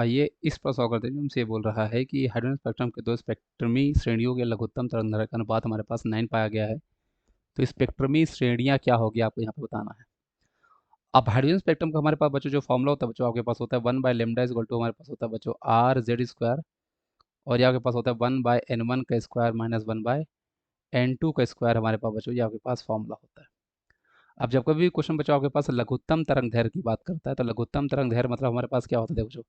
आइए इस पर सॉल्व करते हैं। जो हमसे ये बोल रहा है कि हाइड्रोजन स्पेक्ट्रम के दो स्पेक्ट्रमी श्रेणियों के लघुत्तम तरंगदैर्घ्य का अनुपात हमारे पास 9 पाया गया है। तो स्पेक्ट्रमी श्रेणियाँ क्या होगी आपको यहाँ पे बताना है। अब हाइड्रोजन स्पेक्ट्रम का हमारे पास बच्चों जो फॉर्मूला होता है बच्चों आपके पास होता है 1/λ इक्वल टू हमारे पास होता है बच्चों R/Z²। और ये आपके पास होता है 1/N1 का स्क्वायर माइनस 1/N2 का स्क्वायर हमारे पास बच्चों ये आपके पास फॉर्मूला होता है। अब जब कभी भी क्वेश्चन बच्चों आपके पास लघुत्तम तरंग दैर्घ्य की बात करता है तो लघुत्तम तरंग दैर्घ्य मतलब हमारे पास क्या होता है बच्चों,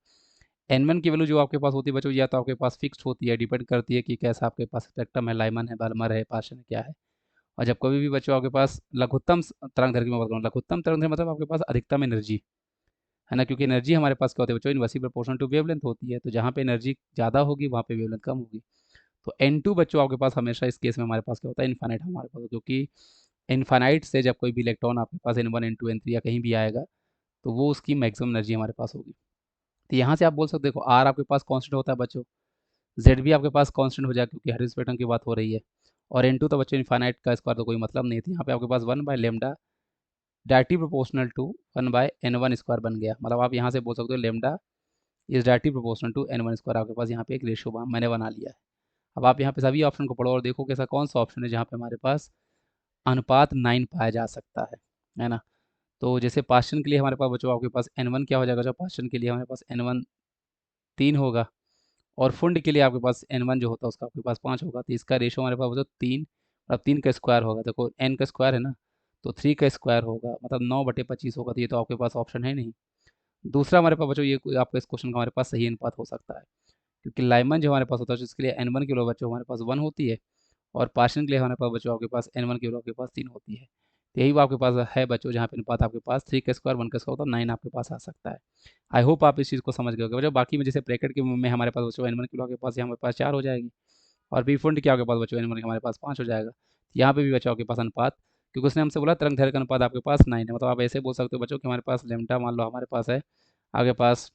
N1 की वैल्यू जो आपके पास होती है बच्चों या तो आपके पास फिक्स्ड होती है, डिपेंड करती है कि कैसा आपके पास स्पेक्ट्रम है, लाइमन है, बाल्मर है, पार्शन है, क्या है। और जब कभी भी बच्चों आपके पास लघुत्तम तरंग दैर्घ्य की मैं बात करूँ, लघुत्तम तरंग दैर्घ्य मतलब आपके पास अधिकतम एनर्जी है ना, क्योंकि एनर्जी हमारे पास क्या होती है बच्चों, इनवर्सली प्रोपोर्शनल टू वेवलेंथ होती है। तो जहाँ पे एनर्जी ज़्यादा होगी वहाँ पे वेवलेंथ कम होगी। तो N2 बच्चों आपके पास हमेशा इस केस में हमारे पास क्या होता है, इन्फानाइट हमारे पास, क्योंकि इन्फानाइट से जब कोई भी इलेक्ट्रॉन आपके पास N1 N2 N3 या कहीं भी आएगा तो वो उसकी मैक्सिमम एनर्जी हमारे पास होगी। तो यहाँ से आप बोल सकते हो देखो आर आपके पास कांस्टेंट होता है बच्चों, जेड भी आपके पास कांस्टेंट हो जाएगा क्योंकि हाइड्रोजन स्पेक्ट्रम की बात हो रही है। और N2 तो बच्चों इन्फानाइट का स्क्वायर तो कोई मतलब नहीं थी। यहाँ पे आपके पास 1/λ directly proportional to 1/N1 square बन गया। मतलब आप यहाँ से बोल सकते हो lambda is directly proportional to N1 square. आपके पास यहाँ पे एक रेशियो मैंने बना लिया है। अब आप यहाँ पे सभी ऑप्शन को पढ़ो और देखो कि ऐसा कौन सा ऑप्शन है जहाँ पे हमारे पास अनुपात 9 पाया जा सकता है ना। तो जैसे पास्चन के लिए हमारे पास बच्चों आपके पास N1 क्या हो जाएगा, जो पास्चन के लिए हमारे पास N1 3 होगा। और फुंड के लिए आपके पास N1 जो होता है उसका आपके पास 5 होगा। तो इसका रेशियो हमारे पास बच्चों 3, अब 3 का स्क्वायर होगा, देखो n का स्क्वायर है ना, तो 3 का स्क्वायर होगा मतलब 9/25 होगा। तो ये तो आपके पास ऑप्शन है नहीं। दूसरा हमारे पास बच्चों ये आपको इस क्वेश्चन का हमारे पास सही अनुपात हो सकता है, क्योंकि लाइमन जो हमारे पास होता है इसके लिए N1 की वैल्यू बच्चों हमारे पास 1 होती है। और पार्शियल के लिए हमारे पास बच्चों आपके पास N1 की वैल्यू आपके पास 3 होती है। तो यही वो आपके पास है बच्चों जहाँ पे अनुपात आपके पास 3 का स्क्वायर 1 का स्क्वायर होता है, 9 आपके पास आ सकता है। आई होप आप इस चीज़ को समझ गए होंगे बच्चों। बाकी में जैसे ब्रैकेट के में हमारे पास बच्चों N1 की वैल्यू आपके पास यहाँ हमारे पास 4 हो जाएगी। और बी फंड क्या आपके पास बच्चों N1 हमारे पास 5 हो जाएगा। यहाँ पे भी बच्चों आपके पास अनुपात, क्योंकि उसने हमसे बोला तरंग दैर्घ्य का अनुपात आपके पास 9 है। मतलब आप ऐसे बोल सकते हो बच्चों कि हमारे पास लेमडा मान लो हमारे पास है आपके पास,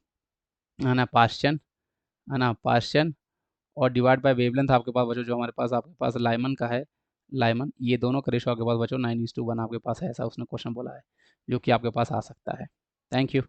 है ना, पास्चन, है ना, पास्चन, और डिवाइड बाय वेवलेंथ आपके पास बच्चों जो हमारे पास आपके पास लाइमन का है, लाइमन, ये दोनों का रेशो आपके पास बच्चों 9:1 आपके पास है। ऐसा उसने क्वेश्चन बोला है जो कि आपके पास आ सकता है। Thank you.